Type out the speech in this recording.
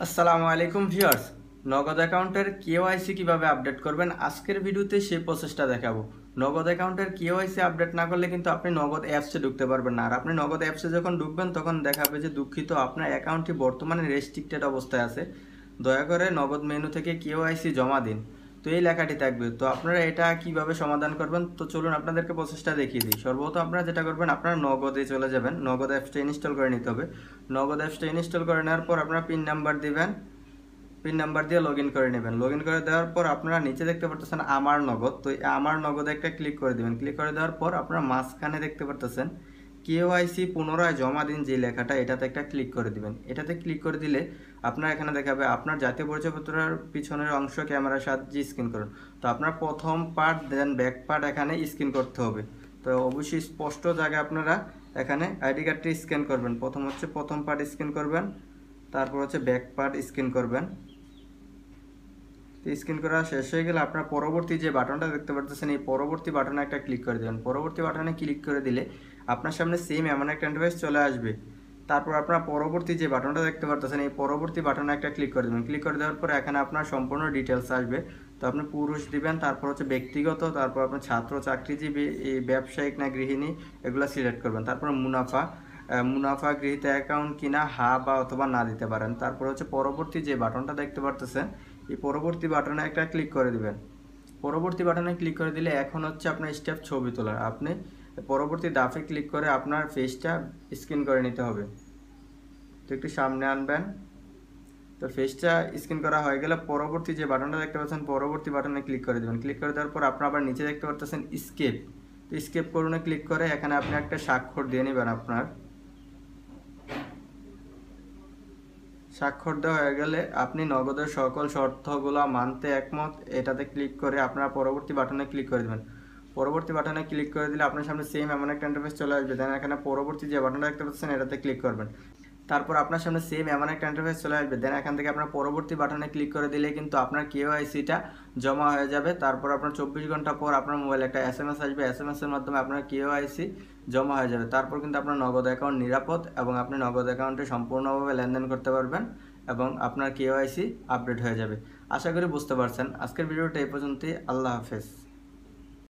আসসালামু আলাইকুম ভিউয়ার্স। নগদ অ্যাকাউন্টের কেওআইসি কিভাবে আপডেট করবেন আজকের ভিডিওতে সেই প্রসেসটা দেখাবো। নগদ অ্যাকাউন্টের কেওআইসি আপডেট না করলে কিন্তু আপনি নগদ অ্যাপসে ঢুকতে পারবেন না। আর আপনি নগদ অ্যাপসে যখন ঢুকবেন তখন দেখাবে যে দুঃখিত, আপনার অ্যাকাউন্টটি বর্তমানে রেস্ট্রিক্টেড অবস্থায় আছে, দয়া করে নগদ মেনু থেকে কেওআইসি জমা দিন। তো এই লেখাটি থাকবে। তো আপনারা এটা কিভাবে সমাধান করবেন, তো চলুন আপনাদেরকে প্রসেসটা দেখিয়ে দিই। সর্বপ্রথম আপনারা যেটা করবেন, আপনারা নগদে চলে যাবেন, নগদ অ্যাপসটা ইনস্টল করে নিতে হবে। নগদ অ্যাপসটা ইনস্টল করে নেওয়ার পর আপনারা পিন নাম্বার দিবেন, পিন নাম্বার দিয়ে লগ ইন করে নেবেন। লগ ইন করে দেওয়ার পর আপনারা নিচে দেখতে পারতেছেন আমার নগদ, তো আমার নগদে একটা ক্লিক করে দেবেন। ক্লিক করে দেওয়ার পর আপনারা মাঝখানে দেখতে পারতেছেন কেওআইসি পুনরায় জমা দিন যে লেখাটা, এটাতে একটা ক্লিক করে দিবেন। এটাতে ক্লিক করে দিলে আপনার এখানে দেখাবে আপনার জাতীয় পরিচয়পত্রের পিছনের অংশ ক্যামেরার সাহায্যে স্ক্যান করুন। তো আপনার প্রথম পার্ট দেন ব্যাক পার্ট এখানে স্ক্যান করতে হবে। তো অবশ্যই স্পষ্ট জায়গায় আপনারা এখানে আইডি কার্ডটি স্ক্যান করবেন। প্রথম পার্ট স্ক্যান করবেন, তারপর হচ্ছে ব্যাক পার্ট স্ক্যান করবেন। স্ক্যান করা শেষ হয়ে গেলে আপনার পরবর্তী যে বাটনটা দেখতে পাচ্ছেন, এই পরবর্তী বাটনে একটা ক্লিক করে দেবেন। পরবর্তী বাটনে ক্লিক করে দিলে আপনার সামনে সেম এমন একটা ইন্টারফেস চলে আসবে। তারপর আপনার পরবর্তী যে বাটনটা দেখতে পাচ্ছেন, এই পরবর্তী বাটনে একটা ক্লিক করে দেবেন। ক্লিক করে দেওয়ার পরে এখানে আপনার সম্পূর্ণ ডিটেলস আসবে। তো আপনি পুরুষ দিবেন, তারপর হচ্ছে ব্যক্তিগত, তারপর আপনার ছাত্র, চাকরিজীবী, এই ব্যবসায়িক না গৃহিণী, এগুলো সিলেক্ট করবেন। তারপর মুনাফা গৃহীত অ্যাকাউন্ট কিনা হা বা অথবা না দিতে পারেন। তারপর হচ্ছে পরবর্তী যে বাটনটা দেখতে পারতেছেন, এই পরবর্তী বাটনে একটা ক্লিক করে দিবেন। পরবর্তী বাটনে ক্লিক করে দিলে এখন হচ্ছে আপনার স্টেপ ছবি তোলার। আপনি পরবর্তী ধাপে ক্লিক করে আপনার ফেসটা স্ক্যান করে নিতে হবে। তো একটু সামনে আনবেন। তো ফেসটা স্ক্যান করা হয়ে গেলে পরবর্তী যে বাটনটা দেখতে পাচ্ছেন, পরবর্তী বাটনে ক্লিক করে দেবেন। ক্লিক করে দেওয়ার পর আপনার আবার নিচে দেখতে পাচ্ছেন স্কেপ। তো স্কেপ করুনে ক্লিক করে এখানে আপনি একটা স্বাক্ষর দিয়ে নেবেন। আপনার স্বাক্ষর দেওয়া হয়ে গেলে আপনি নগদের সকল শর্তগুলো মানতে একমত, এটাতে ক্লিক করে আপনারা পরবর্তী বাটনে ক্লিক করে দেবেন। পরবর্তী বাটনে ক্লিক করে দিলে আপনার সামনে সেম এমন একটা ইন্টারফেস চলে আসবে। দেন এখানে পরবর্তী যে বাটনটা দেখতে পাচ্ছেন, এটাতে ক্লিক করবেন। তারপর আপনার সামনে সেম এমন একটা ইন্টারফেস চলে আসবে। দেন এখান থেকে আপনার পরবর্তী বাটনে ক্লিক করে দিলে কিন্তু আপনার কেওআইসিটা জমা হয়ে যাবে। তারপর আপনার 24 ঘন্টা পর আপনার মোবাইলে একটা এসএমএস আসবে। এসএমএস এর মাধ্যমে আপনার কেওআইসি জমা হয়ে যাবে। তারপর কিন্তু আপনার নগদ অ্যাকাউন্ট নিরাপদ এবং আপনি নগদ অ্যাকাউন্টে সম্পূর্ণভাবে লেনদেন করতে পারবেন এবং আপনার কেওআইসি আপডেট হয়ে যাবে। আশা করি বুঝতে পারছেন। আজকের ভিডিওটা এই পর্যন্তই। আল্লাহ হাফেজ।